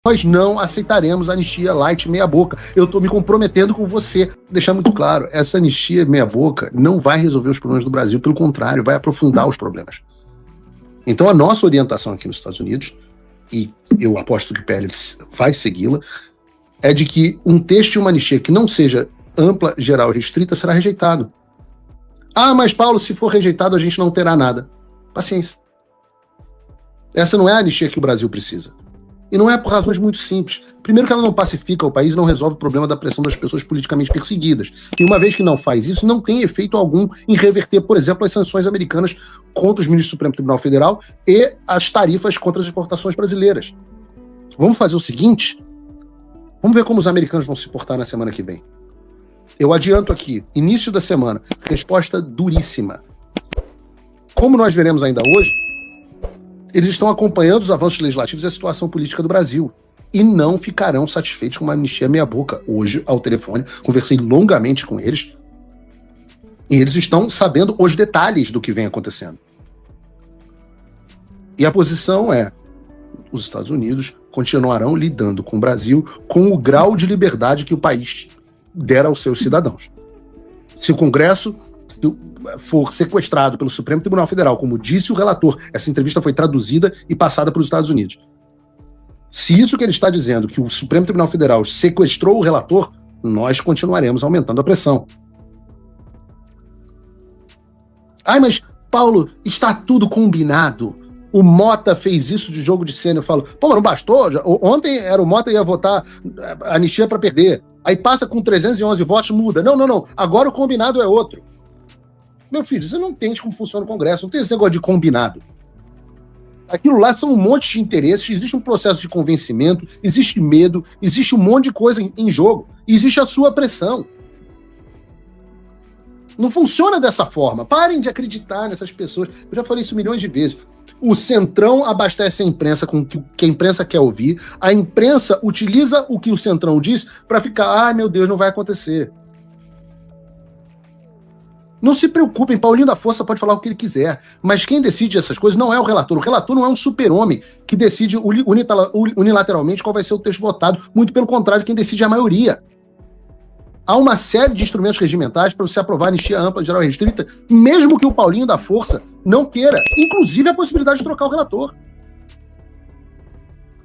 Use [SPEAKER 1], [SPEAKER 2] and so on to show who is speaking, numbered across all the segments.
[SPEAKER 1] Nós não aceitaremos anistia light meia boca. Eu estou me comprometendo com você. Deixar muito claro, essa anistia meia boca não vai resolver os problemas do Brasil, pelo contrário, vai aprofundar os problemas. Então a nossa orientação aqui nos Estados Unidos, e eu aposto que o PL vai segui-la, é de que um texto de uma anistia que não seja ampla, geral e restrita será rejeitado. Ah, mas Paulo, se for rejeitado a gente não terá nada. Paciência. Essa não é a anistia que o Brasil precisa. E não é por razões muito simples. Primeiro que ela não pacifica o país e não resolve o problema da pressão das pessoas politicamente perseguidas. E uma vez que não faz isso, não tem efeito algum em reverter, por exemplo, as sanções americanas contra os ministros do Supremo Tribunal Federal e as tarifas contra as exportações brasileiras. Vamos fazer o seguinte? Vamos ver como os americanos vão se portar na semana que vem. Eu adianto aqui, início da semana, resposta duríssima. Como nós veremos ainda hoje, eles estão acompanhando os avanços legislativos e a situação política do Brasil e não ficarão satisfeitos com uma anistia meia boca. Hoje, ao telefone, conversei longamente com eles e eles estão sabendo os detalhes do que vem acontecendo. E a posição é: os Estados Unidos continuarão lidando com o Brasil com o grau de liberdade que o país der aos seus cidadãos. Se o Congresso for sequestrado pelo Supremo Tribunal Federal, como disse o relator, essa entrevista foi traduzida e passada para os Estados Unidos. Se isso que ele está dizendo, que o Supremo Tribunal Federal sequestrou o relator, nós continuaremos aumentando a pressão. Ai, mas, Paulo, está tudo combinado. O Mota fez isso de jogo de cena. Eu falo, pô, mas não bastou? Ontem era o Mota ia votar anistia para perder. Aí passa com 311 votos, muda. Não. Agora o combinado é outro. Meu filho, você não entende como funciona o Congresso, não tem esse negócio de combinado. Aquilo lá são um monte de interesses, existe um processo de convencimento, existe medo, existe um monte de coisa em jogo, existe a sua pressão. Não funciona dessa forma. Parem de acreditar nessas pessoas. Eu já falei isso milhões de vezes. O Centrão abastece a imprensa com o que a imprensa quer ouvir, a imprensa utiliza o que o Centrão diz para ficar, ai meu Deus, não vai acontecer. Não se preocupem, Paulinho da Força pode falar o que ele quiser, mas quem decide essas coisas não é o relator. O relator não é um super-homem que decide unilateralmente qual vai ser o texto votado. Muito pelo contrário, quem decide é a maioria. Há uma série de instrumentos regimentais para você aprovar anistia ampla, geral e restrita, mesmo que o Paulinho da Força não queira. Inclusive a possibilidade de trocar o relator.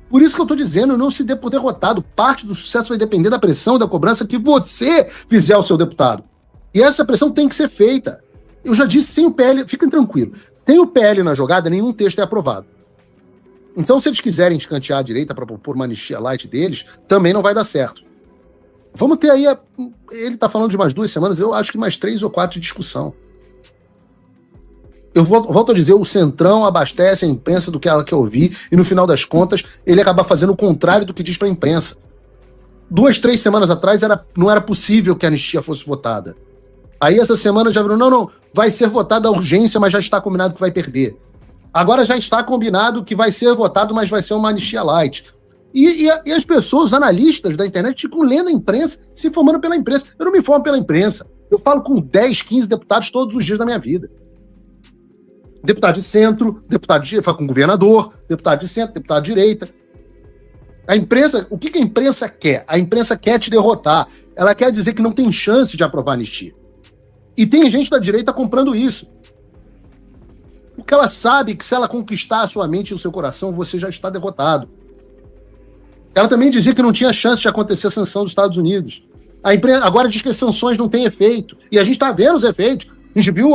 [SPEAKER 1] Por isso que eu estou dizendo, não se dê por derrotado. Parte do sucesso vai depender da pressão e da cobrança que você fizer ao seu deputado. E essa pressão tem que ser feita. Eu já disse, sem o PL, fiquem tranquilos, sem o PL na jogada, nenhum texto é aprovado. Então, se eles quiserem escantear a direita para propor uma anistia light deles, também não vai dar certo. Vamos ter aí, ele está falando de mais 2 semanas, eu acho que mais 3 ou 4 de discussão. Eu volto a dizer, o Centrão abastece a imprensa do que ela quer ouvir e, no final das contas, ele acaba fazendo o contrário do que diz para a imprensa. 2, 3 semanas atrás, não era possível que a anistia fosse votada. Aí essa semana já virou, não, vai ser votada a urgência, mas já está combinado que vai perder. Agora já está combinado que vai ser votado, mas vai ser uma anistia light. E as pessoas, os analistas da internet, ficam lendo a imprensa, se informando pela imprensa. Eu não me informo pela imprensa. Eu falo com 10, 15 deputados todos os dias da minha vida. Deputado de centro, deputado de direita, falo com o governador, deputado de centro, deputado de direita. A imprensa, o que a imprensa quer? A imprensa quer te derrotar. Ela quer dizer que não tem chance de aprovar a anistia. E tem gente da direita comprando isso. Porque ela sabe que se ela conquistar a sua mente e o seu coração, você já está derrotado. Ela também dizia que não tinha chance de acontecer a sanção dos Estados Unidos. A imprensa agora diz que as sanções não têm efeito. E a gente está vendo os efeitos. A gente viu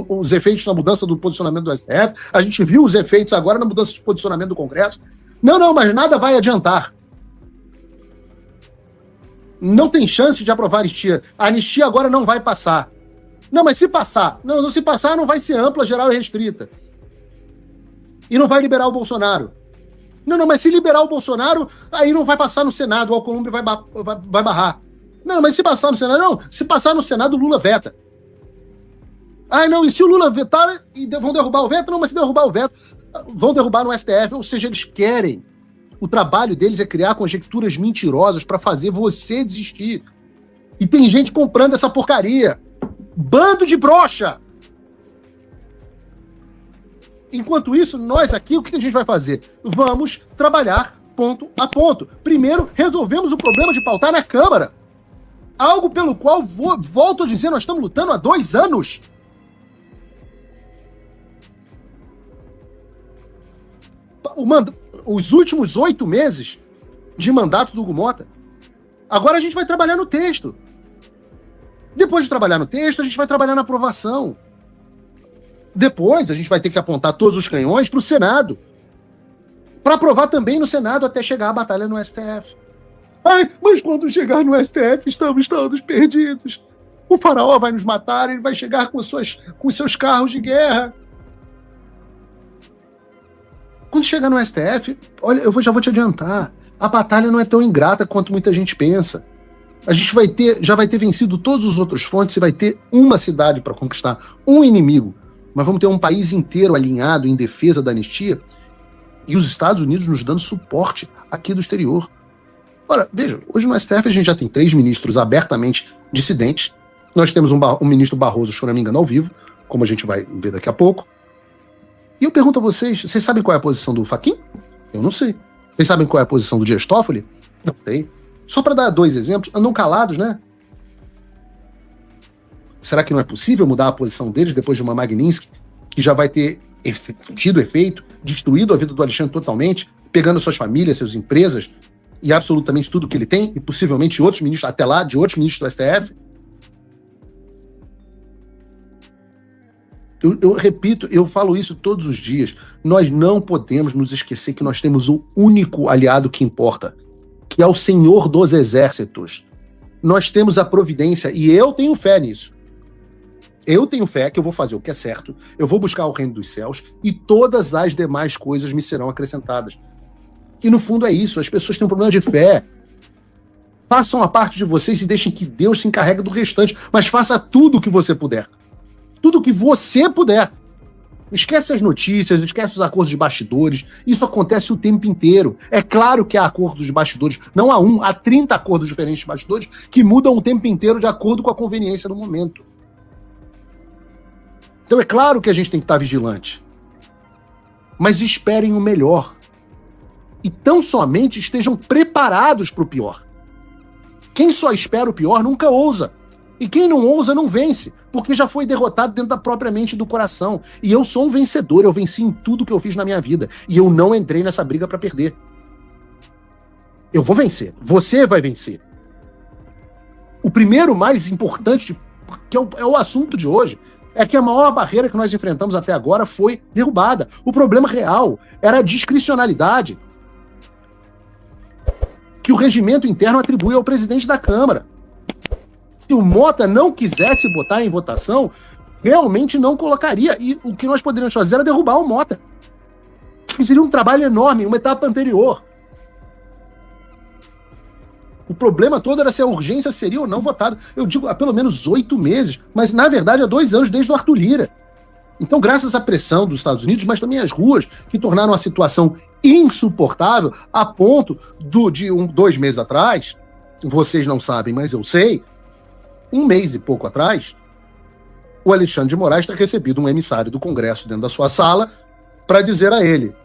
[SPEAKER 1] os efeitos na mudança do posicionamento do STF. A gente viu os efeitos agora na mudança de posicionamento do Congresso. Não, mas nada vai adiantar. Não tem chance de aprovar a anistia. A anistia agora não vai passar. Não, mas se passar. Não, se passar não vai ser ampla, geral e restrita. E não vai liberar o Bolsonaro. Não, mas se liberar o Bolsonaro, aí não vai passar no Senado, o Alcolumbre vai barrar. Não, mas se passar no Senado, não. Se passar no Senado, o Lula veta. Ah, não, e se o Lula vetar, vão derrubar o veto? Não, mas se derrubar o veto, vão derrubar no STF. Ou seja, eles querem. O trabalho deles é criar conjecturas mentirosas para fazer você desistir. E tem gente comprando essa porcaria. Bando de broxa! Enquanto isso, nós aqui, o que a gente vai fazer? Vamos trabalhar ponto a ponto. Primeiro, resolvemos o problema de pautar na Câmara. Algo pelo qual, volto a dizer, nós estamos lutando há 2 anos. Os últimos 8 meses de mandato do Hugo Mota. Agora a gente vai trabalhar no texto. Depois de trabalhar no texto, a gente vai trabalhar na aprovação. Depois, a gente vai ter que apontar todos os canhões para o Senado. Para aprovar também no Senado até chegar a batalha no STF. Ai, mas quando chegar no STF, estamos todos perdidos. O faraó vai nos matar, ele vai chegar com seus carros de guerra. Quando chegar no STF, olha, já vou te adiantar, a batalha não é tão ingrata quanto muita gente pensa. A gente já vai ter vencido todos os outros frontes e vai ter uma cidade para conquistar, um inimigo. Mas vamos ter um país inteiro alinhado em defesa da anistia e os Estados Unidos nos dando suporte aqui do exterior. Ora, veja, hoje no STF a gente já tem 3 ministros abertamente dissidentes. Nós temos um ministro Barroso, se eu não me engano, ao vivo, como a gente vai ver daqui a pouco. E eu pergunto a vocês sabem qual é a posição do Fachin? Eu não sei. Vocês sabem qual é a posição do Dias Toffoli? Não sei. Só para dar 2 exemplos, andam calados, né? Será que não é possível mudar a posição deles depois de uma Magnitsky, que já vai ter tido efeito, destruído a vida do Alexandre totalmente, pegando suas famílias, suas empresas e absolutamente tudo que ele tem, e possivelmente outros ministros, até lá, de outros ministros do STF? Eu repito, eu falo isso todos os dias. Nós não podemos nos esquecer que nós temos o único aliado que importa, que é o Senhor dos Exércitos. Nós temos a providência, e eu tenho fé nisso. Eu tenho fé que eu vou fazer o que é certo, eu vou buscar o reino dos céus, e todas as demais coisas me serão acrescentadas. E no fundo é isso, as pessoas têm um problema de fé. Façam a parte de vocês e deixem que Deus se encarregue do restante, mas faça tudo o que você puder. Tudo o que você puder. Esquece as notícias, esquece os acordos de bastidores. Isso acontece o tempo inteiro. É claro que há acordos de bastidores. Não há um, há 30 acordos diferentes de bastidores que mudam o tempo inteiro de acordo com a conveniência do momento. Então é claro que a gente tem que estar vigilante. Mas esperem o melhor. E tão somente estejam preparados para o pior. Quem só espera o pior nunca ousa. E quem não ousa não vence, porque já foi derrotado dentro da própria mente e do coração. E eu sou um vencedor, eu venci em tudo que eu fiz na minha vida. E eu não entrei nessa briga para perder. Eu vou vencer, você vai vencer. O primeiro mais importante, que é o assunto de hoje, é que a maior barreira que nós enfrentamos até agora foi derrubada. O problema real era a discricionalidade que o regimento interno atribui ao presidente da Câmara. Se o Mota não quisesse botar em votação, realmente não colocaria. E o que nós poderíamos fazer era derrubar o Mota. Seria um trabalho enorme, uma etapa anterior. O problema todo era se a urgência seria ou não votada. Eu digo há pelo menos 8 meses, mas na verdade há 2 anos desde o Arthur Lira. Então, graças à pressão dos Estados Unidos, mas também as ruas, que tornaram a situação insuportável, a ponto de 2 meses atrás, vocês não sabem, mas eu sei, 1 mês e pouco atrás, o Alexandre de Moraes ter recebido um emissário do Congresso dentro da sua sala para dizer a ele: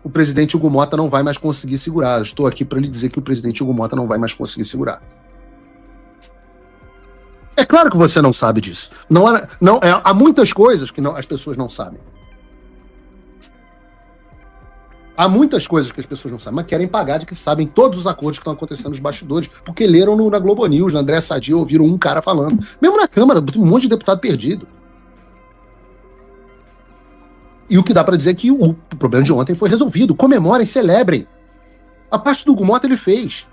[SPEAKER 1] o presidente Hugo Mota não vai mais conseguir segurar. Eu estou aqui para lhe dizer que o presidente Hugo Mota não vai mais conseguir segurar. É claro que você não sabe disso. Há muitas coisas que as pessoas não sabem. Há muitas coisas que as pessoas não sabem, mas querem pagar de que sabem todos os acordos que estão acontecendo nos bastidores, porque leram na Globo News, na André Sadia, ouviram um cara falando. Mesmo na Câmara, tem um monte de deputado perdido. E o que dá para dizer é que o problema de ontem foi resolvido. Comemorem, celebrem. A parte do Hugo Mota ele fez.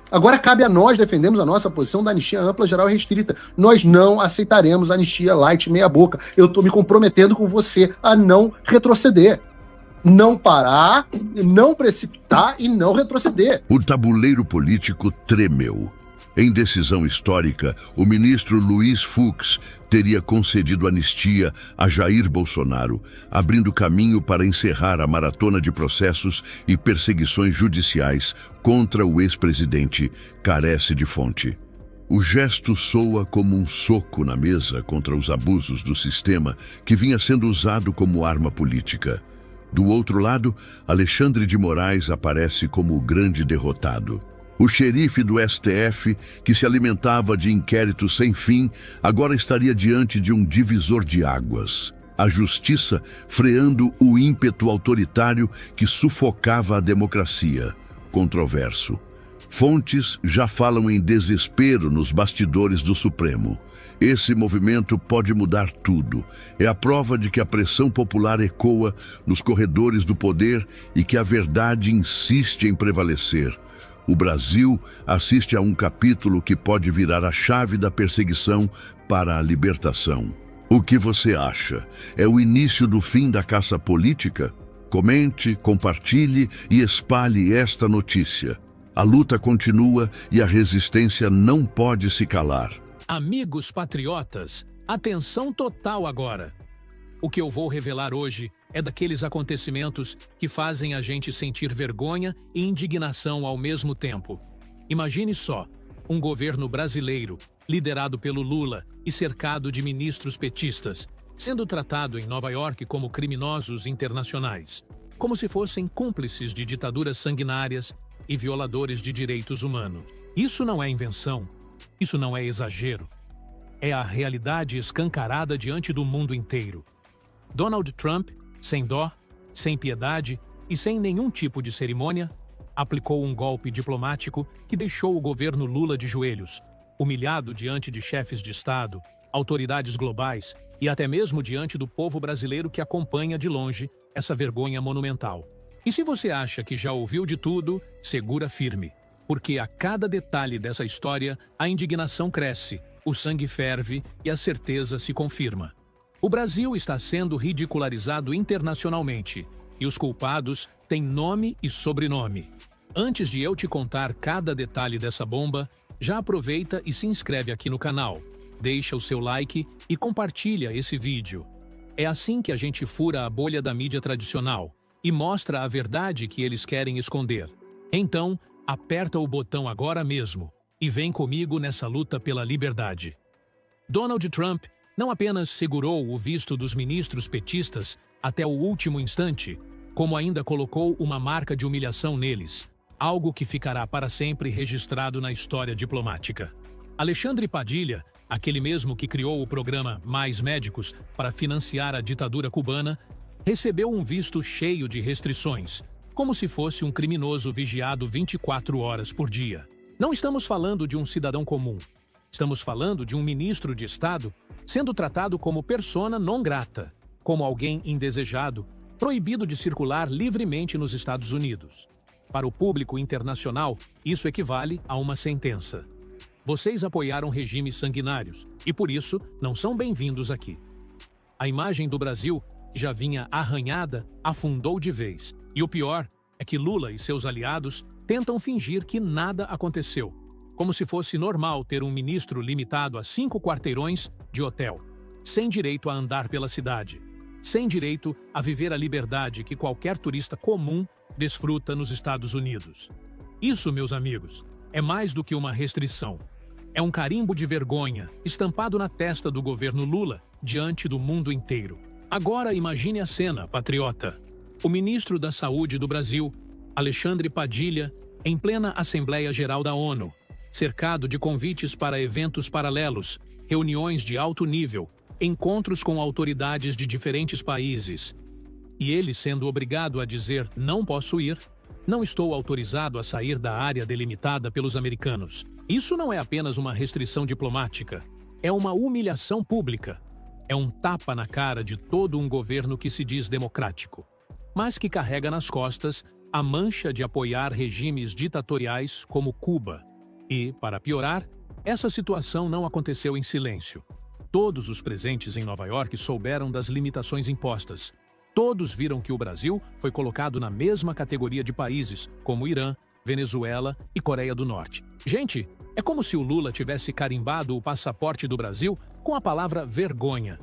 [SPEAKER 1] Agora cabe a nós defendermos a nossa posição da anistia ampla, geral e restrita. Nós não aceitaremos anistia light meia boca. Eu estou me comprometendo com você a não retroceder. Não parar, não precipitar e não retroceder.
[SPEAKER 2] O tabuleiro político tremeu. Em decisão histórica, o ministro Luiz Fux teria concedido anistia a Jair Bolsonaro, abrindo caminho para encerrar a maratona de processos e perseguições judiciais contra o ex-presidente carece de fonte. O gesto soa como um soco na mesa contra os abusos do sistema que vinha sendo usado como arma política. Do outro lado, Alexandre de Moraes aparece como o grande derrotado. O xerife do STF, que se alimentava de inquéritos sem fim, agora estaria diante de um divisor de águas. A justiça freando o ímpeto autoritário que sufocava a democracia. Controverso. Fontes já falam em desespero nos bastidores do Supremo. Esse movimento pode mudar tudo. É a prova de que a pressão popular ecoa nos corredores do poder e que a verdade insiste em prevalecer. O Brasil assiste a um capítulo que pode virar a chave da perseguição para a libertação. O que você acha? É o início do fim da caça política? Comente, compartilhe e espalhe esta notícia. A luta continua e a resistência não pode se calar.
[SPEAKER 3] Amigos patriotas, atenção total agora. O que eu vou revelar hoje é daqueles acontecimentos que fazem a gente sentir vergonha e indignação ao mesmo tempo. Imagine só, um governo brasileiro, liderado pelo Lula e cercado de ministros petistas, sendo tratado em Nova York como criminosos internacionais, como se fossem cúmplices de ditaduras sanguinárias e violadores de direitos humanos. Isso não é invenção, isso não é exagero. É a realidade escancarada diante do mundo inteiro. Donald Trump, sem dó, sem piedade e sem nenhum tipo de cerimônia, aplicou um golpe diplomático que deixou o governo Lula de joelhos, humilhado diante de chefes de Estado, autoridades globais e até mesmo diante do povo brasileiro que acompanha de longe essa vergonha monumental. E se você acha que já ouviu de tudo, segura firme, porque a cada detalhe dessa história a indignação cresce, o sangue ferve e a certeza se confirma. O Brasil está sendo ridicularizado internacionalmente e os culpados têm nome e sobrenome. Antes de eu te contar cada detalhe dessa bomba, já aproveita e se inscreve aqui no canal, deixa o seu like e compartilha esse vídeo. É assim que a gente fura a bolha da mídia tradicional e mostra a verdade que eles querem esconder. Então, aperta o botão agora mesmo e vem comigo nessa luta pela liberdade. Donald Trump não apenas segurou o visto dos ministros petistas até o último instante, como ainda colocou uma marca de humilhação neles, algo que ficará para sempre registrado na história diplomática. Alexandre Padilha, aquele mesmo que criou o programa Mais Médicos para financiar a ditadura cubana, recebeu um visto cheio de restrições, como se fosse um criminoso vigiado 24 horas por dia. Não estamos falando de um cidadão comum. Estamos falando de um ministro de Estado sendo tratado como persona non grata, como alguém indesejado, proibido de circular livremente nos Estados Unidos. Para o público internacional, isso equivale a uma sentença. Vocês apoiaram regimes sanguinários e, por isso, não são bem-vindos aqui. A imagem do Brasil, que já vinha arranhada, afundou de vez. E o pior é que Lula e seus aliados tentam fingir que nada aconteceu, como se fosse normal ter um ministro limitado a 5 quarteirões de hotel, sem direito a andar pela cidade, sem direito a viver a liberdade que qualquer turista comum desfruta nos Estados Unidos. Isso, meus amigos, é mais do que uma restrição. É um carimbo de vergonha estampado na testa do governo Lula diante do mundo inteiro. Agora imagine a cena, patriota. O ministro da Saúde do Brasil, Alexandre Padilha, em plena Assembleia Geral da ONU, cercado de convites para eventos paralelos, reuniões de alto nível, encontros com autoridades de diferentes países. E ele sendo obrigado a dizer "não posso ir", "não estou autorizado a sair da área delimitada pelos americanos". Isso não é apenas uma restrição diplomática, é uma humilhação pública. É um tapa na cara de todo um governo que se diz democrático, mas que carrega nas costas a mancha de apoiar regimes ditatoriais como Cuba. E, para piorar, essa situação não aconteceu em silêncio. Todos os presentes em Nova York souberam das limitações impostas. Todos viram que o Brasil foi colocado na mesma categoria de países, como Irã, Venezuela e Coreia do Norte. Gente, é como se o Lula tivesse carimbado o passaporte do Brasil com a palavra vergonha.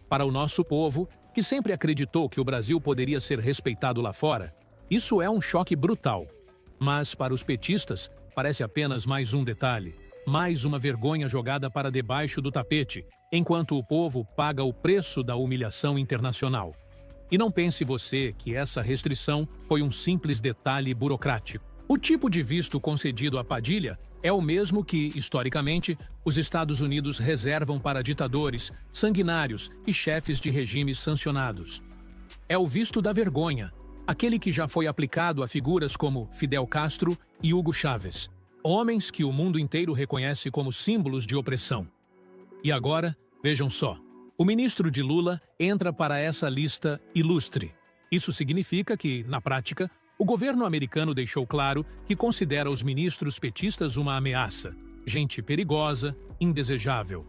[SPEAKER 3] Para o nosso povo, que sempre acreditou que o Brasil poderia ser respeitado lá fora, isso é um choque brutal. Mas para os petistas, parece apenas mais um detalhe, mais uma vergonha jogada para debaixo do tapete, enquanto o povo paga o preço da humilhação internacional. E não pense você que essa restrição foi um simples detalhe burocrático. O tipo de visto concedido a Padilha é o mesmo que, historicamente, os Estados Unidos reservam para ditadores, sanguinários e chefes de regimes sancionados. É o visto da vergonha, aquele que já foi aplicado a figuras como Fidel Castro e Hugo Chávez, homens que o mundo inteiro reconhece como símbolos de opressão. E agora, vejam só, o ministro de Lula entra para essa lista ilustre. Isso significa que, na prática, o governo americano deixou claro que considera os ministros petistas uma ameaça, gente perigosa, indesejável.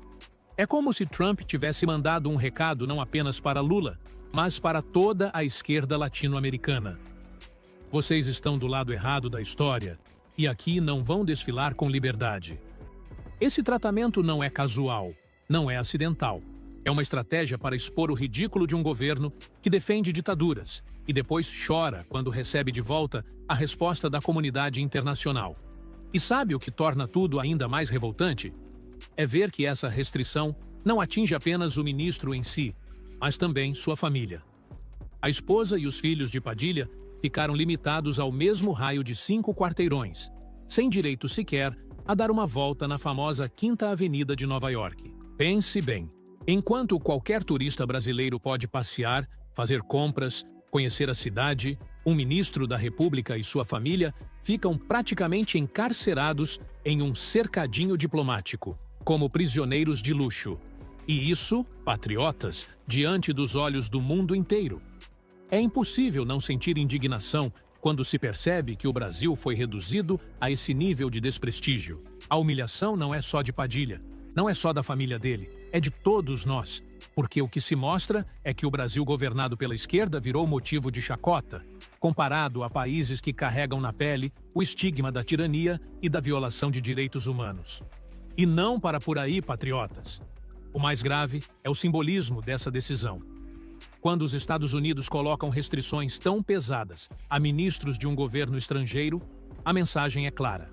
[SPEAKER 3] É como se Trump tivesse mandado um recado não apenas para Lula, mas para toda a esquerda latino-americana. Vocês estão do lado errado da história e aqui não vão desfilar com liberdade. Esse tratamento não é casual, não é acidental. É uma estratégia para expor o ridículo de um governo que defende ditaduras e depois chora quando recebe de volta a resposta da comunidade internacional. E sabe o que torna tudo ainda mais revoltante? É ver que essa restrição não atinge apenas o ministro em si, mas também sua família. A esposa e os filhos de Padilha ficaram limitados ao mesmo raio de 5 quarteirões, sem direito sequer a dar uma volta na famosa Quinta Avenida de Nova York. Pense bem. Enquanto qualquer turista brasileiro pode passear, fazer compras, conhecer a cidade, um ministro da República e sua família ficam praticamente encarcerados em um cercadinho diplomático, como prisioneiros de luxo. E isso, patriotas, diante dos olhos do mundo inteiro. É impossível não sentir indignação quando se percebe que o Brasil foi reduzido a esse nível de desprestígio. A humilhação não é só de Padilha. Não é só da família dele, é de todos nós, porque o que se mostra é que o Brasil governado pela esquerda virou motivo de chacota, comparado a países que carregam na pele o estigma da tirania e da violação de direitos humanos. E não para por aí, patriotas. O mais grave é o simbolismo dessa decisão. Quando os Estados Unidos colocam restrições tão pesadas a ministros de um governo estrangeiro, a mensagem é clara.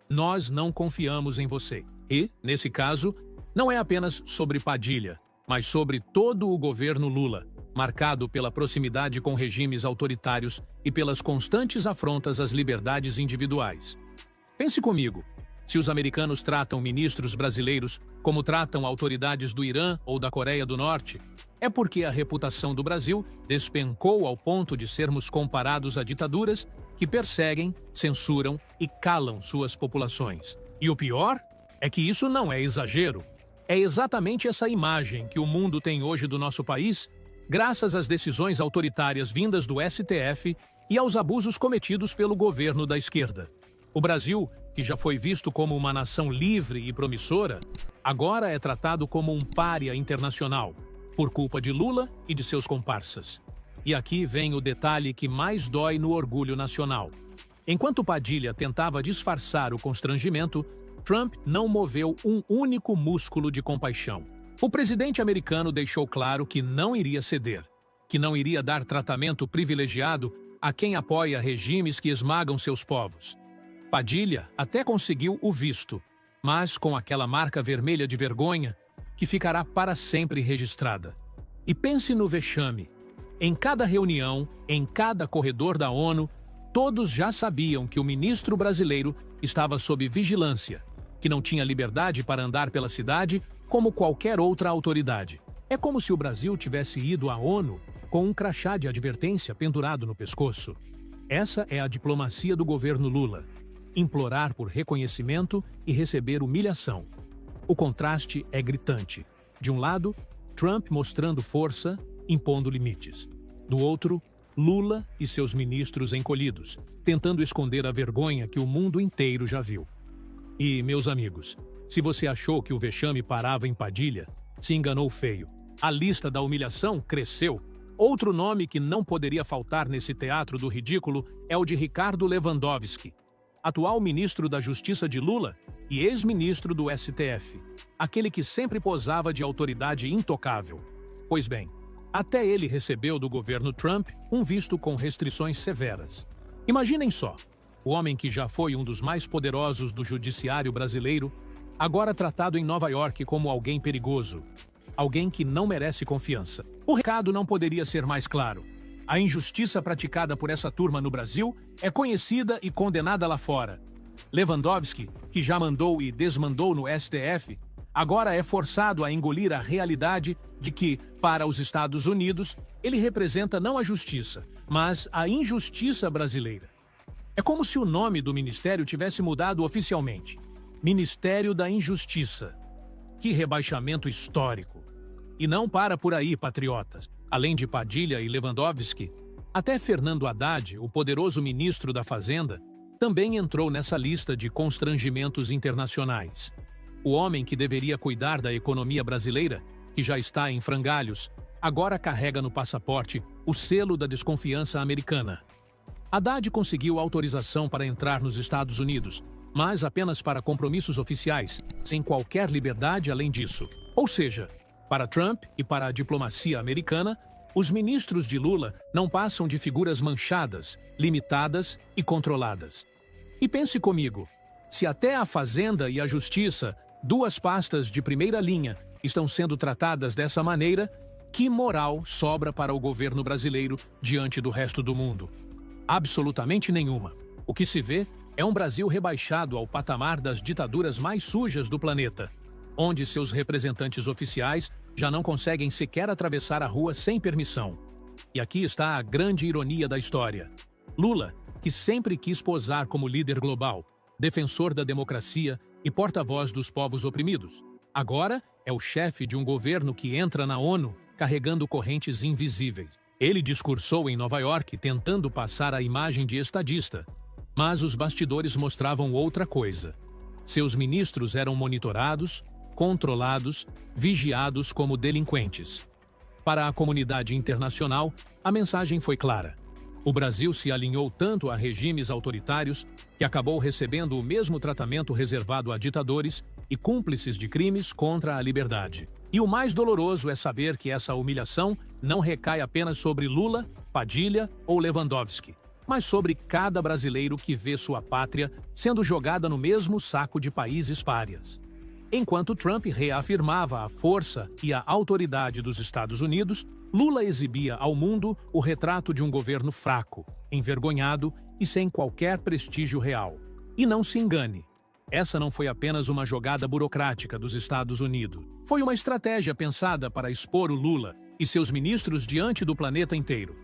[SPEAKER 3] Nós não confiamos em você. E, nesse caso, não é apenas sobre Padilha, mas sobre todo o governo Lula, marcado pela proximidade com regimes autoritários e pelas constantes afrontas às liberdades individuais. Pense comigo, se os americanos tratam ministros brasileiros como tratam autoridades do Irã ou da Coreia do Norte, é porque a reputação do Brasil despencou ao ponto de sermos comparados a ditaduras que perseguem, censuram e calam suas populações. E o pior é que isso não é exagero. É exatamente essa imagem que o mundo tem hoje do nosso país, graças às decisões autoritárias vindas do STF e aos abusos cometidos pelo governo da esquerda. O Brasil, que já foi visto como uma nação livre e promissora, agora é tratado como um pária internacional, por culpa de Lula e de seus comparsas. E aqui vem o detalhe que mais dói no orgulho nacional. Enquanto Padilha tentava disfarçar o constrangimento, Trump não moveu um único músculo de compaixão. O presidente americano deixou claro que não iria ceder, que não iria dar tratamento privilegiado a quem apoia regimes que esmagam seus povos. Padilha até conseguiu o visto, mas com aquela marca vermelha de vergonha que ficará para sempre registrada. E pense no vexame. Em cada reunião, em cada corredor da ONU, todos já sabiam que o ministro brasileiro estava sob vigilância, que não tinha liberdade para andar pela cidade como qualquer outra autoridade. É como se o Brasil tivesse ido à ONU com um crachá de advertência pendurado no pescoço. Essa é a diplomacia do governo Lula. Implorar por reconhecimento e receber humilhação. O contraste é gritante. De um lado, Trump mostrando força, impondo limites. Do outro, Lula e seus ministros encolhidos, tentando esconder a vergonha que o mundo inteiro já viu. E, meus amigos, se você achou que o vexame parava em Padilha, se enganou feio. A lista da humilhação cresceu. Outro nome que não poderia faltar nesse teatro do ridículo é o de Ricardo Lewandowski, atual ministro da Justiça de Lula e ex-ministro do STF, aquele que sempre posava de autoridade intocável. Pois bem, até ele recebeu do governo Trump um visto com restrições severas. Imaginem só, o homem que já foi um dos mais poderosos do judiciário brasileiro, agora tratado em Nova York como alguém perigoso, alguém que não merece confiança. O recado não poderia ser mais claro. A injustiça praticada por essa turma no Brasil é conhecida e condenada lá fora. Lewandowski, que já mandou e desmandou no STF, agora é forçado a engolir a realidade de que, para os Estados Unidos, ele representa não a justiça, mas a injustiça brasileira. É como se o nome do ministério tivesse mudado oficialmente. Ministério da Injustiça. Que rebaixamento histórico! E não para por aí, patriotas. Além de Padilha e Lewandowski, até Fernando Haddad, o poderoso ministro da Fazenda, também entrou nessa lista de constrangimentos internacionais. O homem que deveria cuidar da economia brasileira, que já está em frangalhos, agora carrega no passaporte o selo da desconfiança americana. Haddad conseguiu autorização para entrar nos Estados Unidos, mas apenas para compromissos oficiais, sem qualquer liberdade além disso. Ou seja, para Trump e para a diplomacia americana, os ministros de Lula não passam de figuras manchadas, limitadas e controladas. E pense comigo, se até a Fazenda e a Justiça, duas pastas de primeira linha, estão sendo tratadas dessa maneira, que moral sobra para o governo brasileiro diante do resto do mundo? Absolutamente nenhuma. O que se vê é um Brasil rebaixado ao patamar das ditaduras mais sujas do planeta, onde seus representantes oficiais já não conseguem sequer atravessar a rua sem permissão. E aqui está a grande ironia da história. Lula, que sempre quis posar como líder global, defensor da democracia e porta-voz dos povos oprimidos, agora é o chefe de um governo que entra na ONU carregando correntes invisíveis. Ele discursou em Nova York tentando passar a imagem de estadista, mas os bastidores mostravam outra coisa. Seus ministros eram monitorados, controlados, vigiados como delinquentes. Para a comunidade internacional, a mensagem foi clara. O Brasil se alinhou tanto a regimes autoritários que acabou recebendo o mesmo tratamento reservado a ditadores e cúmplices de crimes contra a liberdade. E o mais doloroso é saber que essa humilhação não recai apenas sobre Lula, Padilha ou Lewandowski, mas sobre cada brasileiro que vê sua pátria sendo jogada no mesmo saco de países párias. Enquanto Trump reafirmava a força e a autoridade dos Estados Unidos, Lula exibia ao mundo o retrato de um governo fraco, envergonhado e sem qualquer prestígio real. E não se engane, essa não foi apenas uma jogada burocrática dos Estados Unidos. Foi uma estratégia pensada para expor o Lula e seus ministros diante do planeta inteiro.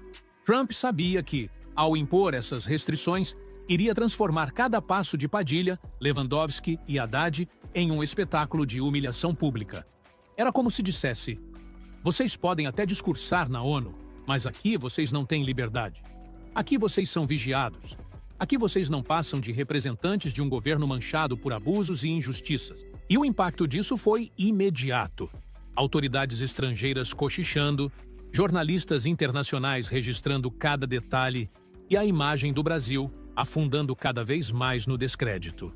[SPEAKER 3] Trump sabia que, ao impor essas restrições, iria transformar cada passo de Padilha, Lewandowski e Haddad em um espetáculo de humilhação pública. Era como se dissesse: vocês podem até discursar na ONU, mas aqui vocês não têm liberdade. Aqui vocês são vigiados. Aqui vocês não passam de representantes de um governo manchado por abusos e injustiças. E o impacto disso foi imediato. Autoridades estrangeiras cochichando, jornalistas internacionais registrando cada detalhe e a imagem do Brasil afundando cada vez mais no descrédito.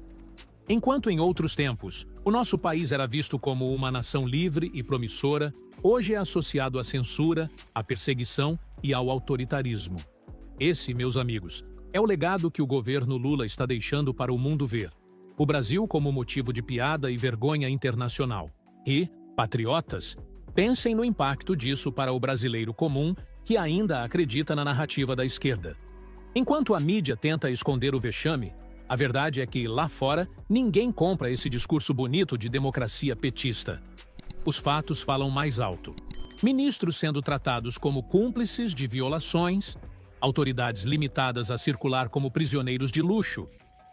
[SPEAKER 3] Enquanto em outros tempos, o nosso país era visto como uma nação livre e promissora, hoje é associado à censura, à perseguição e ao autoritarismo. Esse, meus amigos, é o legado que o governo Lula está deixando para o mundo ver. O Brasil como motivo de piada e vergonha internacional. E, patriotas, pensem no impacto disso para o brasileiro comum que ainda acredita na narrativa da esquerda. Enquanto a mídia tenta esconder o vexame, a verdade é que, lá fora, ninguém compra esse discurso bonito de democracia petista. Os fatos falam mais alto. Ministros sendo tratados como cúmplices de violações, autoridades limitadas a circular como prisioneiros de luxo,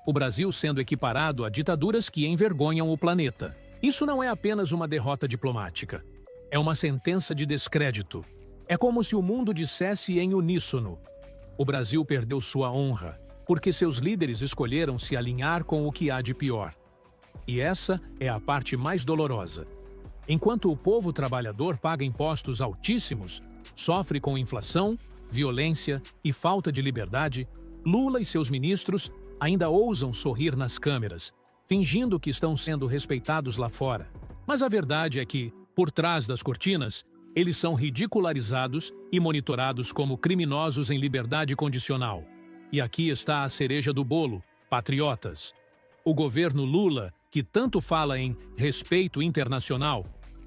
[SPEAKER 3] o Brasil sendo equiparado a ditaduras que envergonham o planeta. Isso não é apenas uma derrota diplomática. É uma sentença de descrédito. É como se o mundo dissesse em uníssono: o Brasil perdeu sua honra, porque seus líderes escolheram se alinhar com o que há de pior. E essa é a parte mais dolorosa. Enquanto o povo trabalhador paga impostos altíssimos, sofre com inflação, violência e falta de liberdade, Lula e seus ministros ainda ousam sorrir nas câmeras, fingindo que estão sendo respeitados lá fora. Mas a verdade é que, por trás das cortinas, eles são ridicularizados e monitorados como criminosos em liberdade condicional. E aqui está a cereja do bolo, patriotas. O governo Lula, que tanto fala em respeito internacional,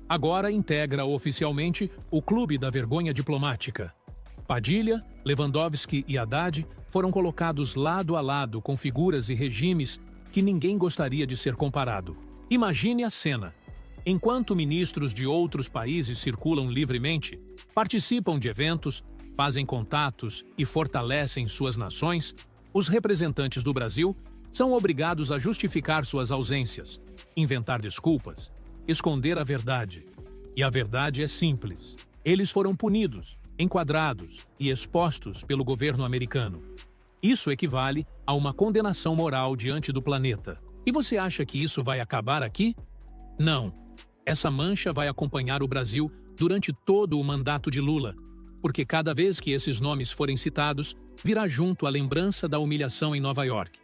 [SPEAKER 3] agora integra oficialmente o Clube da Vergonha Diplomática. Padilha, Lewandowski e Haddad foram colocados lado a lado com figuras e regimes que ninguém gostaria de ser comparado. Imagine a cena. Enquanto ministros de outros países circulam livremente, participam de eventos, fazem contatos e fortalecem suas nações, os representantes do Brasil são obrigados a justificar suas ausências, inventar desculpas, esconder a verdade. E a verdade é simples. Eles foram punidos, enquadrados e expostos pelo governo americano. Isso equivale a uma condenação moral diante do planeta. E você acha que isso vai acabar aqui? Não. Essa mancha vai acompanhar o Brasil durante todo o mandato de Lula, porque cada vez que esses nomes forem citados, virá junto a lembrança da humilhação em Nova York.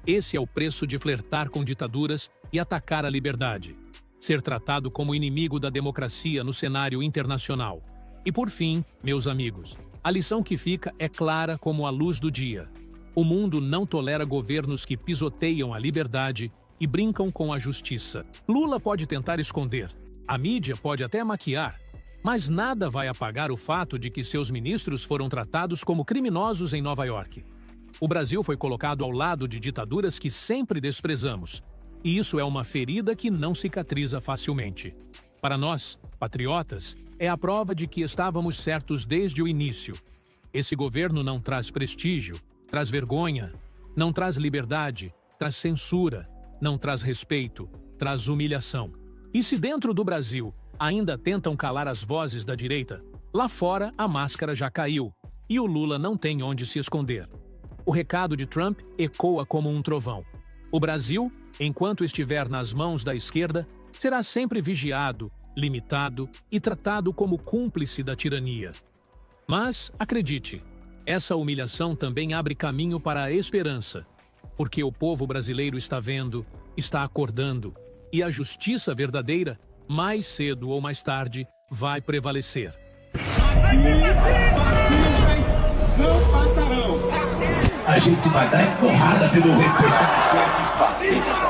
[SPEAKER 3] Esse é o preço de flertar com ditaduras e atacar a liberdade. Ser tratado como inimigo da democracia no cenário internacional. E por fim, meus amigos, a lição que fica é clara como a luz do dia. O mundo não tolera governos que pisoteiam a liberdade e brincam com a justiça. Lula pode tentar esconder, a mídia pode até maquiar, mas nada vai apagar o fato de que seus ministros foram tratados como criminosos em Nova York. O Brasil foi colocado ao lado de ditaduras que sempre desprezamos, e isso é uma ferida que não cicatriza facilmente. Para nós, patriotas, é a prova de que estávamos certos desde o início. Esse governo não traz prestígio, traz vergonha, não traz liberdade, traz censura, não traz respeito, traz humilhação. E se dentro do Brasil ainda tentam calar as vozes da direita, lá fora a máscara já caiu e o Lula não tem onde se esconder. O recado de Trump ecoa como um trovão. O Brasil, enquanto estiver nas mãos da esquerda, será sempre vigiado, limitado e tratado como cúmplice da tirania. Mas, acredite, essa humilhação também abre caminho para a esperança, porque o povo brasileiro está vendo, está acordando, e a justiça verdadeira, mais cedo ou mais tarde, vai prevalecer.
[SPEAKER 4] Não passarão! A gente vai dar porrada se não respeitar. Fascista!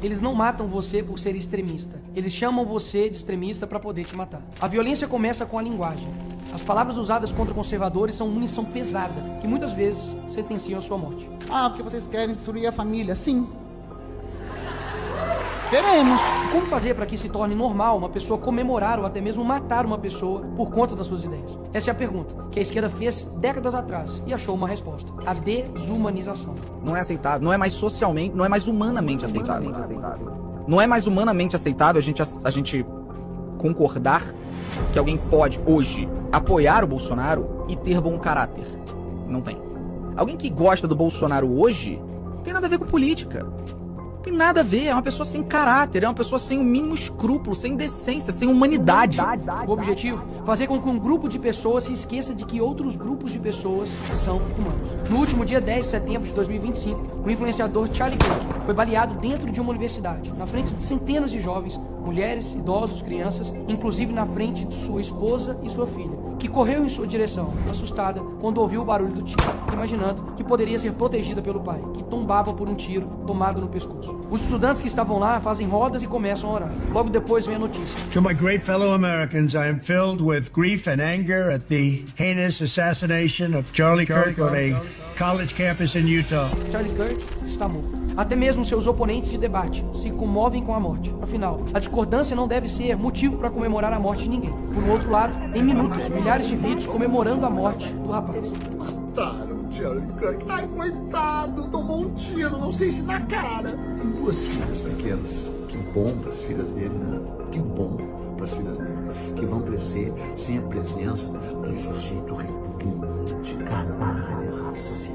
[SPEAKER 5] Eles não matam você por ser extremista. Eles chamam você de extremista para poder te matar. A violência começa com a linguagem. As palavras usadas contra conservadores são munição pesada, que muitas vezes sentenciam a sua morte.
[SPEAKER 6] Ah, porque vocês querem destruir a família? Sim. Queremos.
[SPEAKER 5] Como fazer para que se torne normal uma pessoa comemorar ou até mesmo matar uma pessoa por conta das suas ideias? Essa é a pergunta que a esquerda fez décadas atrás e achou uma resposta: a desumanização.
[SPEAKER 7] Não é aceitável, não é mais socialmente, não é mais humanamente aceitável. Não é mais humanamente aceitável a gente concordar que alguém pode, hoje, apoiar o Bolsonaro e ter bom caráter. Não tem. Alguém que gosta do Bolsonaro hoje não tem nada a ver com política. Tem nada a ver, é uma pessoa sem caráter, é uma pessoa sem o mínimo escrúpulo, sem decência, sem humanidade.
[SPEAKER 5] O objetivo? Fazer com que um grupo de pessoas se esqueça de que outros grupos de pessoas são humanos. No último dia 10 de setembro de 2025, o influenciador Charlie Kirk foi baleado dentro de uma universidade, na frente de centenas de jovens, mulheres, idosos, crianças, inclusive na frente de sua esposa e sua filha, que correu em sua direção, assustada, quando ouviu o barulho do tiro, imaginando que poderia ser protegida pelo pai, que tombava por um tiro tomado no pescoço. Os estudantes que estavam lá fazem rodas e começam a orar. Logo depois vem a notícia.
[SPEAKER 8] To my great fellow Americans, I am filled with grief and anger at the heinous assassination of Charlie Kirk on a college campus in Utah.
[SPEAKER 5] Charlie Kirk está morto. Até mesmo seus oponentes de debate se comovem com a morte. Afinal, a discordância não deve ser motivo para comemorar a morte de ninguém. Por outro lado, em minutos, milhares de vídeos comemorando a morte do rapaz.
[SPEAKER 4] Mataram Charlie Kirk. Ai, coitado, tomou um tiro, não sei se na cara.
[SPEAKER 9] Tem duas filhas pequenas. Que bom para as filhas dele, né? Que bom para as filhas dele. Que vão crescer sem a presença do sujeito repugnante, canalha, racista.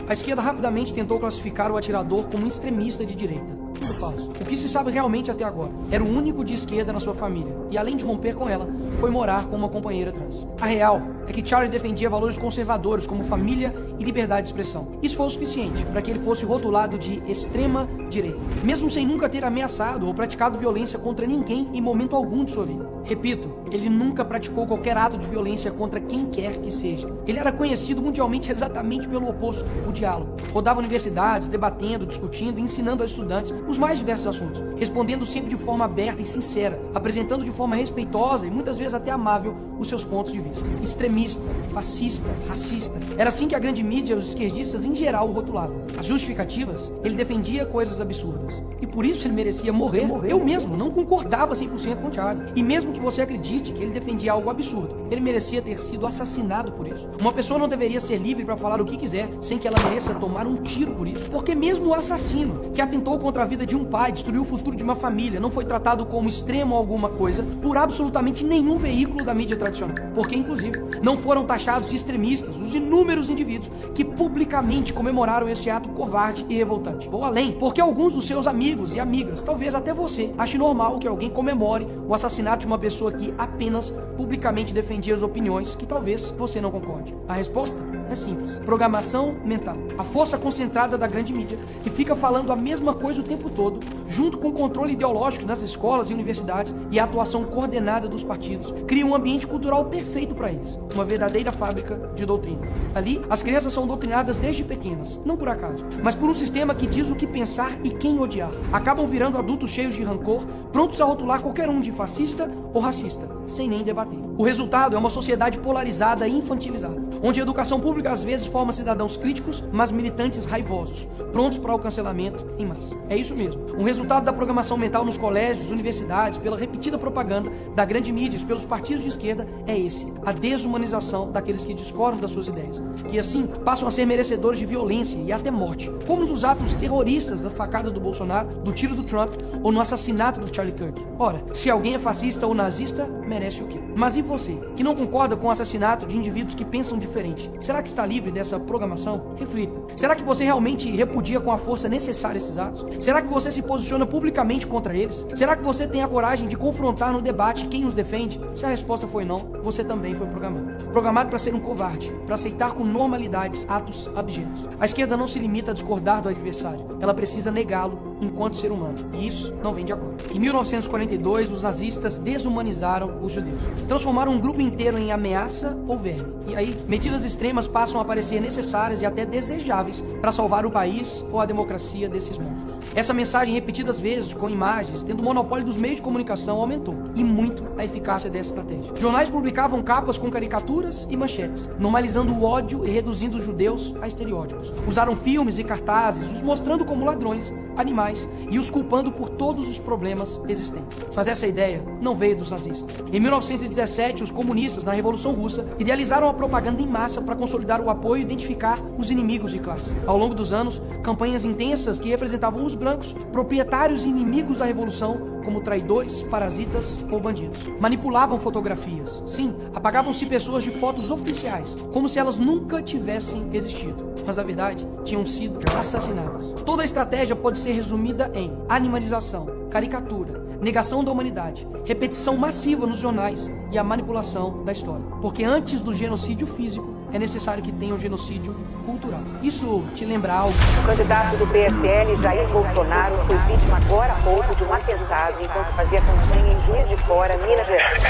[SPEAKER 5] A esquerda rapidamente tentou classificar o atirador como um extremista de direita. falso. O que se sabe realmente até agora, era o único de esquerda na sua família, e além de romper com ela, foi morar com uma companheira trans. A real é que Charlie defendia valores conservadores como família e liberdade de expressão. Isso foi o suficiente para que ele fosse rotulado de extrema direita, mesmo sem nunca ter ameaçado ou praticado violência contra ninguém em momento algum de sua vida. Repito, ele nunca praticou qualquer ato de violência contra quem quer que seja. Ele era conhecido mundialmente exatamente pelo oposto, o diálogo. Rodava universidades, debatendo, discutindo e ensinando aos estudantes os mais diversos assuntos, respondendo sempre de forma aberta e sincera, apresentando de forma respeitosa e muitas vezes até amável os seus pontos de vista. Extremista, fascista, racista. Era assim que a grande mídia e os esquerdistas em geral o rotulavam. As justificativas, ele defendia coisas absurdas. E por isso ele merecia morrer. Eu mesmo não concordava 100% com Charlie. E mesmo que você acredite que ele defendia algo absurdo, ele merecia ter sido assassinado por isso. Uma pessoa não deveria ser livre para falar o que quiser, sem que ela mereça tomar um tiro por isso. Porque mesmo o assassino, que atentou contra a vida de um pai, destruiu o futuro de uma família, não foi tratado como extremo ou alguma coisa por absolutamente nenhum veículo da mídia tradicional. Porque, inclusive, não foram taxados de extremistas os inúmeros indivíduos que publicamente comemoraram este ato covarde e revoltante. Vou além, porque alguns dos seus amigos e amigas, talvez até você, ache normal que alguém comemore o assassinato de uma pessoa que apenas publicamente defendia as opiniões que talvez você não concorde. A resposta é simples. Programação mental. A força concentrada da grande mídia, que fica falando a mesma coisa o tempo todo, junto com o controle ideológico nas escolas e universidades e a atuação coordenada dos partidos, cria um ambiente cultural perfeito para eles. Uma verdadeira fábrica de doutrina. Ali, as crianças são doutrinadas desde pequenas, não por acaso, mas por um sistema que diz o que pensar e quem odiar. Acabam virando adultos cheios de rancor, prontos a rotular qualquer um de fascista ou racista, sem nem debater. O resultado é uma sociedade polarizada e infantilizada, onde a educação pública às vezes forma cidadãos críticos, mas militantes raivosos, prontos para o cancelamento em massa. É isso mesmo. Um resultado da programação mental nos colégios, universidades, pela repetida propaganda da grande mídia e pelos partidos de esquerda é esse: a desumanização daqueles que discordam das suas ideias, que assim passam a ser merecedores de violência e até morte, como nos atos terroristas da facada do Bolsonaro, do tiro do Trump ou no assassinato do Charlie Kirk. Ora, se alguém é fascista ou nazista, merece o quê? Mas e você, que não concorda com o assassinato de indivíduos que pensam diferente? Será que está livre dessa programação? Reflita. Será que você realmente repudia com a força necessária esses atos? Será que você se posiciona publicamente contra eles? Será que você tem a coragem de confrontar no debate quem os defende? Se a resposta foi não, você também foi programado. Programado para ser um covarde, para aceitar com normalidade atos abjetos. A esquerda não se limita a discordar do adversário, ela precisa negá-lo enquanto ser humano. E isso não vem de agora. Em 1942, os nazistas desumanizaram os judeus. Transformaram um grupo inteiro em ameaça ou verme. E aí, medidas extremas passam a parecer necessárias e até desejáveis para salvar o país ou a democracia desses monstros. Essa mensagem, repetidas vezes, com imagens, tendo o monopólio dos meios de comunicação, aumentou, e muito, a eficácia dessa estratégia. Jornais publicavam capas com caricaturas e manchetes, normalizando o ódio e reduzindo os judeus a estereótipos. Usaram filmes e cartazes, os mostrando como ladrões, animais, e os culpando por todos os problemas existentes. Mas essa ideia não veio dos nazistas. Em 1917, os comunistas, na Revolução Russa, idealizaram a propaganda em massa para consolidar o apoio e identificar os inimigos de classe. Ao longo dos anos, campanhas intensas que representavam os brancos, proprietários e inimigos da Revolução, como traidores, parasitas ou bandidos. Manipulavam fotografias. Sim, apagavam-se pessoas de fotos oficiais, como se elas nunca tivessem existido. Mas, na verdade, tinham sido assassinadas. Toda a estratégia pode ser resumida em animalização, caricatura, negação da humanidade, repetição massiva nos jornais e a manipulação da história. Porque antes do genocídio físico, é necessário que tenha um genocídio cultural. Isso te lembra algo?
[SPEAKER 10] O candidato do PSL, Jair Bolsonaro, foi vítima agora há pouco de um atentado enquanto fazia campanha em Juiz de Fora, Minas Gerais.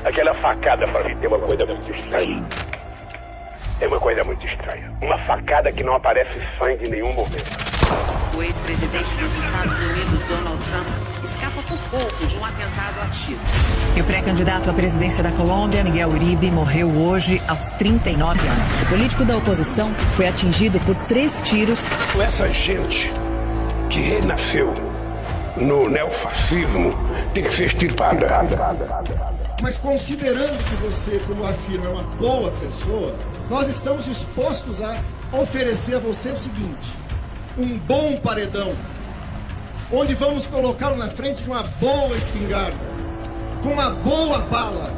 [SPEAKER 11] Aquela facada, Fabi, tem uma coisa muito estranha. Tem uma coisa muito estranha. Uma facada que não aparece sangue em nenhum momento.
[SPEAKER 12] O ex-presidente dos Estados Unidos, Donald Trump, escapa por pouco de um atentado a tiros.
[SPEAKER 13] E o pré-candidato à presidência da Colômbia, Miguel Uribe, morreu hoje aos 39 anos. O político da oposição foi atingido por 3 tiros.
[SPEAKER 11] Essa gente que renasceu no neofascismo tem que ser extirpada.
[SPEAKER 4] Mas considerando que você, como afirma, é uma boa pessoa, nós estamos dispostos a oferecer a você o seguinte: um bom paredão, onde vamos colocá-lo na frente de uma boa espingarda, com uma boa bala,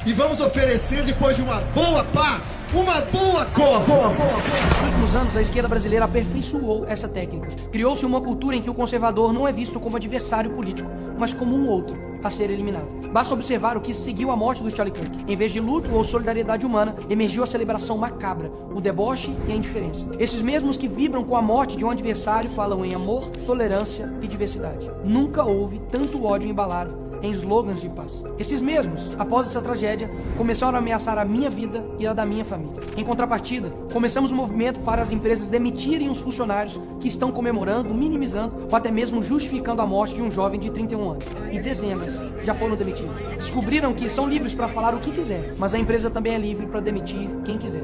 [SPEAKER 4] e vamos oferecer, depois de uma boa pá, uma boa cova.
[SPEAKER 5] Nos últimos anos, a esquerda brasileira aperfeiçoou essa técnica. Criou-se uma cultura em que o conservador não é visto como adversário político, mas como um outro a ser eliminado. Basta observar o que seguiu a morte do Charlie Kirk. Em vez de luto ou solidariedade humana, emergiu a celebração macabra, o deboche e a indiferença. Esses mesmos que vibram com a morte de um adversário falam em amor, tolerância e diversidade. Nunca houve tanto ódio embalado em slogans de paz. Esses mesmos, após essa tragédia, começaram a ameaçar a minha vida e a da minha família. Em contrapartida, começamos um movimento para as empresas demitirem os funcionários que estão comemorando, minimizando ou até mesmo justificando a morte de um jovem de 31 anos. E dezenas já foram demitidos. Descobriram que são livres para falar o que quiser, mas a empresa também é livre para demitir quem quiser.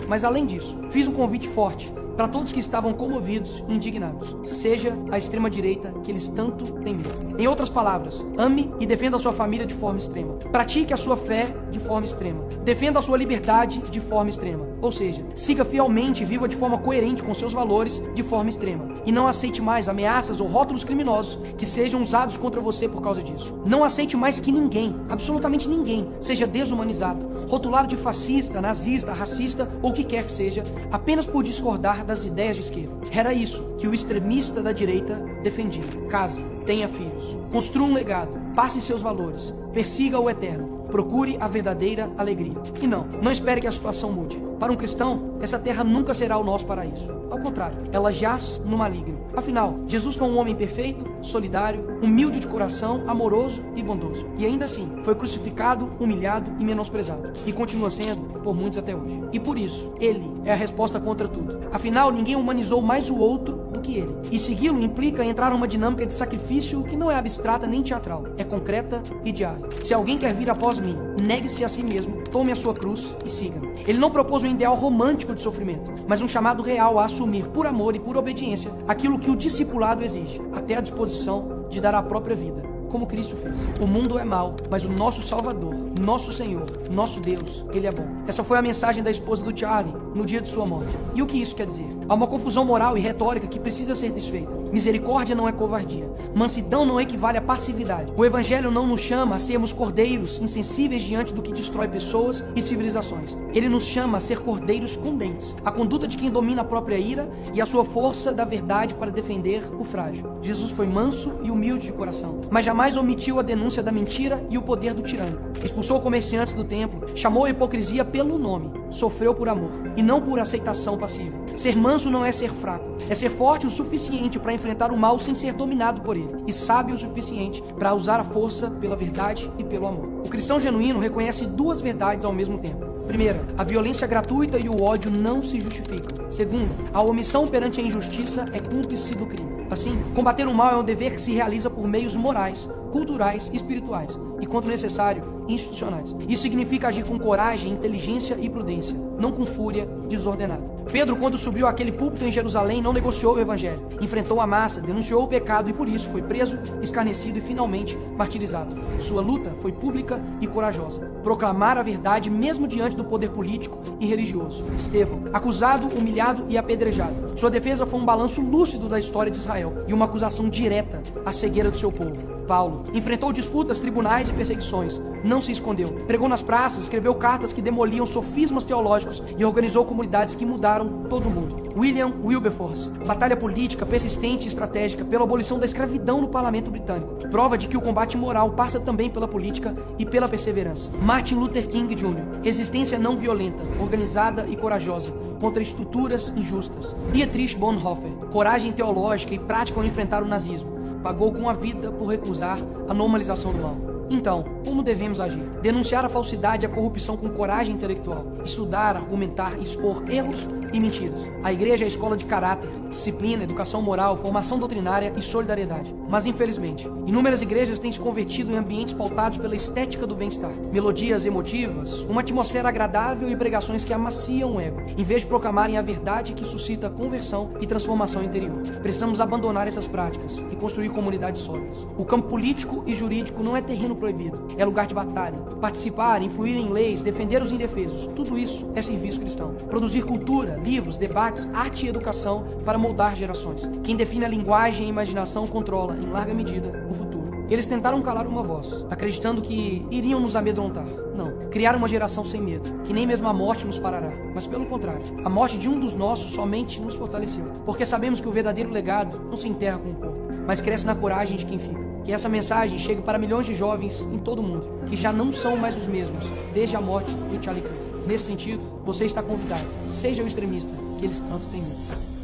[SPEAKER 5] Mas além disso, fiz um convite forte para todos que estavam comovidos e indignados. Seja a extrema-direita que eles tanto têm medo. Em outras palavras, ame e defenda a sua família de forma extrema. Pratique a sua fé de forma extrema. Defenda a sua liberdade de forma extrema. Ou seja, siga fielmente e viva de forma coerente com seus valores de forma extrema. E não aceite mais ameaças ou rótulos criminosos que sejam usados contra você por causa disso. Não aceite mais que ninguém, absolutamente ninguém, seja desumanizado, rotulado de fascista, nazista, racista ou o que quer que seja, apenas por discordar das ideias de esquerda. Era isso que o extremista da direita defendia. Case, tenha filhos, construa um legado, passe seus valores, persiga o eterno, procure a verdadeira alegria. E não espere que a situação mude. Para um cristão, essa terra nunca será o nosso paraíso. Ao contrário, ela jaz no maligno. Afinal, Jesus foi um homem perfeito, solidário, humilde de coração, amoroso e bondoso. E ainda assim, foi crucificado, humilhado e menosprezado. E continua sendo por muitos até hoje. E por isso, ele é a resposta contra tudo. Afinal, ninguém humanizou mais o outro do que ele. E segui-lo implica entrar numa dinâmica de sacrifício que não é abstrata nem teatral. É concreta e diária. Se alguém quer vir após mim, negue-se a si mesmo, tome a sua cruz e siga-me. Ele não propôs um ideal romântico de sofrimento, mas um chamado real a assumir por amor e por obediência aquilo que o discipulado exige, até a disposição de dar a própria vida, como Cristo fez. O mundo é mau, mas o nosso Salvador, nosso Senhor, nosso Deus, Ele é bom. Essa foi a mensagem da esposa do Charlie no dia de sua morte. E o que isso quer dizer? Há uma confusão moral e retórica que precisa ser desfeita. Misericórdia não é covardia. Mansidão não equivale a passividade. O Evangelho não nos chama a sermos cordeiros insensíveis diante do que destrói pessoas e civilizações. Ele nos chama a ser cordeiros com dentes. A conduta de quem domina a própria ira e a sua força da verdade para defender o frágil. Jesus foi manso e humilde de coração, mas jamais omitiu a denúncia da mentira e o poder do tirânico. Expulsou comerciantes do templo, chamou a hipocrisia pelo nome, sofreu por amor e não por aceitação passiva. Ser manso não é ser fraco, é ser forte o suficiente para enfrentar o mal sem ser dominado por ele, e sábio o suficiente para usar a força pela verdade e pelo amor. O cristão genuíno reconhece duas verdades ao mesmo tempo. Primeira, a violência gratuita e o ódio não se justificam. Segunda, a omissão perante a injustiça é cúmplice do crime. Assim, combater o mal é um dever que se realiza por meios morais, culturais e espirituais, e, quando necessário, institucionais. Isso significa agir com coragem, inteligência e prudência, não com fúria desordenada. Pedro, quando subiu àquele púlpito em Jerusalém, não negociou o evangelho, enfrentou a massa, denunciou o pecado e por isso foi preso, escarnecido e finalmente martirizado. Sua luta foi pública e corajosa. Proclamar a verdade mesmo diante do poder político e religioso. Estevão, acusado, humilhado e apedrejado. Sua defesa foi um balanço lúcido da história de Israel e uma acusação direta à cegueira do seu povo. Paulo enfrentou disputas, tribunais e perseguições. Não se escondeu. Pregou nas praças, escreveu cartas que demoliam sofismas teológicos e organizou comunidades que mudaram todo mundo. William Wilberforce. Batalha política, persistente e estratégica pela abolição da escravidão no parlamento britânico. Prova de que o combate moral passa também pela política e pela perseverança. Martin Luther King Jr. Resistência não violenta, organizada e corajosa contra estruturas injustas. Dietrich Bonhoeffer. Coragem teológica e prática ao enfrentar o nazismo. Pagou com a vida por recusar a normalização do mal. Então, como devemos agir? Denunciar a falsidade e a corrupção com coragem intelectual. Estudar, argumentar, expor erros e mentiras. A igreja é a escola de caráter, disciplina, educação moral, formação doutrinária e solidariedade. Mas, infelizmente, inúmeras igrejas têm se convertido em ambientes pautados pela estética do bem-estar. Melodias emotivas, uma atmosfera agradável e pregações que amaciam o ego, em vez de proclamarem a verdade que suscita conversão e transformação interior. Precisamos abandonar essas práticas e construir comunidades sólidas. O campo político e jurídico não é terreno proibido, é lugar de batalha. Participar, influir em leis, defender os indefesos, tudo isso é serviço cristão. Produzir cultura, livros, debates, arte e educação para moldar gerações. Quem define a linguagem e a imaginação controla, em larga medida, o futuro. Eles tentaram calar uma voz, acreditando que iriam nos amedrontar. Não. criar uma geração sem medo, que nem mesmo a morte nos parará, mas pelo contrário, a morte de um dos nossos somente nos fortaleceu, porque sabemos que o verdadeiro legado não se enterra com o corpo, mas cresce na coragem de quem fica. Que essa mensagem chegue para milhões de jovens em todo o mundo, que já não são mais os mesmos, desde a morte do Charlie Kirk. Nesse sentido, você está convidado, seja o extremista que eles tanto têm medo.